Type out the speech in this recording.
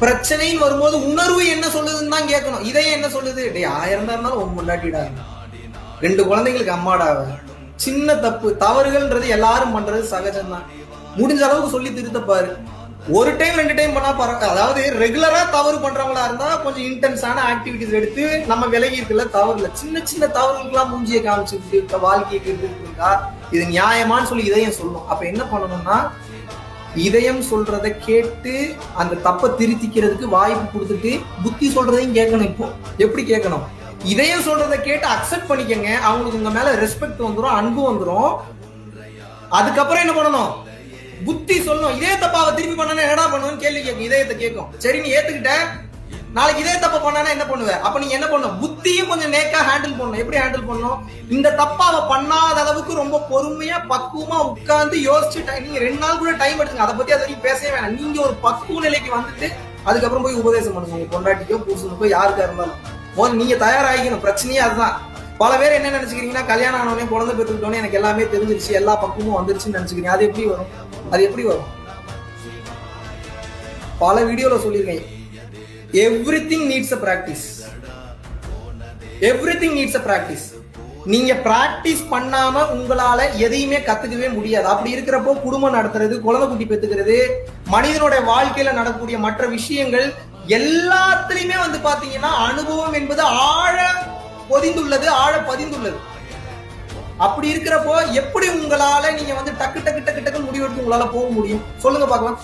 பிரச்சனைன்னு வரும்போது உணர்வு என்ன சொல்லுதுன்னு தான் கேட்கணும். இதயம் என்ன சொல்லுது? டே 1000 தான் இருந்தாலும் உன் முன்னாடிடா, 2 குழந்தைங்களுக்கு அம்மாடாவ, சின்ன தப்பு தவறுகள்ன்றது எல்லாரும் பண்றது சகஜம்தான். முடிஞ்ச அளவுக்கு சொல்லி திருத்தப்பாரு. ஒரு டைம் 2 டைம் பண்ணா பரவாயில்ல. அதாவது ரெகுலரா தவறு பண்றவங்களா இருந்தா கொஞ்சம் இன்டென்ஸான ஆக்டிவிட்டிஸ் எடுத்து நம்ம விலகி இருக்கல, தவறு இல்லை. சின்ன சின்ன தவறுகளுக்கெல்லாம் மூஞ்சியை காமிச்சுட்டு வாழ்க்கையை இருக்கா, இது நியாயமான்னு சொல்லி இதயம் சொல்லணும். அப்ப என்ன பண்ணணும்னா, இதயம் சொல்றதை கேட்டு அந்த தப்பை திருத்திக்கிறதுக்கு வாய்ப்பு கொடுத்துட்டு புத்தி சொல்றதையும் கேட்கணும். இப்போ எப்படி கேட்கணும்? இதயம் சொல்றதை கேட்டு அக்செப்ட் பண்ணிக்கங்க. அவங்களுக்கு உங்க மேல ரெஸ்பெக்ட் வந்துடும், அன்பு வந்துடும். அதுக்கப்புறம் என்ன பண்ணணும்? புத்தி சொல்லணும். இதே தப்பாவை திருப்பி பண்ணா என்னடா பண்ணுவேன்னு கேள்வி கேட்கும். இதயத்தை கேட்கும். சரி நீ ஏத்துக்கிட்ட, நாளைக்கு இதே தப்ப பண்ணானா என்ன பண்ணுவ? அப்ப நீங்க என்ன பண்ணணும்? புத்தியும் கொஞ்சம் நேக்கா ஹேண்டில் பண்ணணும். எப்படி ஹேண்டில் பண்ணணும்? இந்த தப்பாவை பண்ணாத அளவுக்கு ரொம்ப பொறுமையா பக்குவமா உட்கார்ந்து யோசிச்சு நீங்க 2 நாள் கூட டைம் எடுத்துங்க. அதை பத்தி அது வரைக்கும் பேசவே வேணாம். நீங்க ஒரு பக்குவ நிலைக்கு வந்துட்டு அதுக்கப்புறம் போய் உபதேசம் பண்ணுங்க. உங்க பொண்டாட்டிக்கோ புருஷனுக்கோ யாருக்கா இருந்தாலும் முதல்ல நீங்க தயாராகிக்கணும். பிரச்சனையே அதுதான். பல பேர் என்ன நினைச்சுக்கிறீங்கன்னா, கல்யாணம் ஆனவனே குழந்தை பெற்றுக்கிட்டோன்னே எனக்கு எல்லாமே தெரிஞ்சிருச்சு, எல்லா பக்குவமும் வந்துருச்சுன்னு நினைச்சுக்கிறீங்க. அது எப்படி வரும்? அது எப்படி வரும்? பல வீடியோல சொல்லியிருக்கேன். Everything needs a practice. Everything needs a practice. நீங்க பிராக்டிஸ் பண்ணாம உங்களால எதையுமே கத்துக்கவே முடியாது. அப்படி இருக்கிறப்போ குடும்பம் நடத்துறது, குழந்தை குட்டி பெத்துக்கிறது, மனிதனுடைய வாழ்க்கையில நடக்கக்கூடிய மற்ற விஷயங்கள் எல்லாத்துலயுமே வந்து பாத்தீங்கன்னா அனுபவம் என்பது ஆழ பொதிந்துள்ளது, ஆழ பதிந்துள்ளது. அப்படி இருக்கிறப்போ எப்படி உங்களால நீங்க வந்து டக்கு டக்கு டக்கு டக்கு முடிவெடுத்து உங்களால போக முடியும்? சொல்லுங்க பார்க்கலாம்.